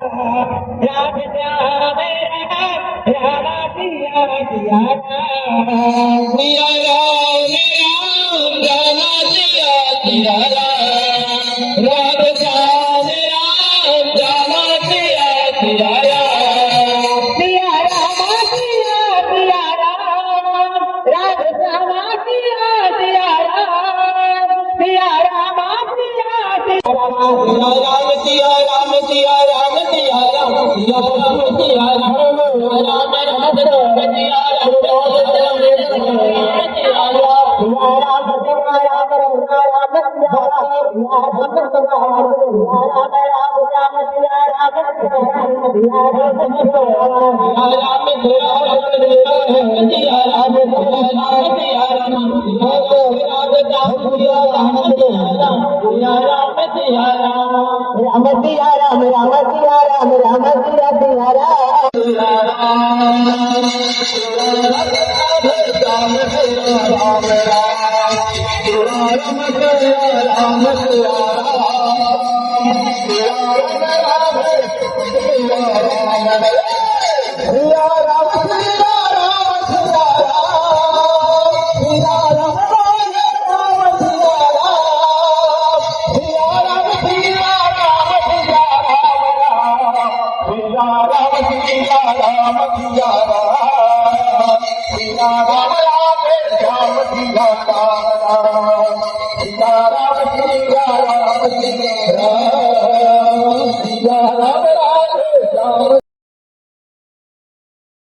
Ram Shyam Rama Siya Siya Ram Siya Ram Rama Siya Siya Ram Ram Shyam Rama Siya Siya Ram Siya Rama Siya Siya Ram Ram Shyama Siya Siya Ram Siya Rama Siya Siya Ram Siya Ram Siya Ram Siya Ram Siya Ram Siya Ram Ram Ram Ram Siya Ram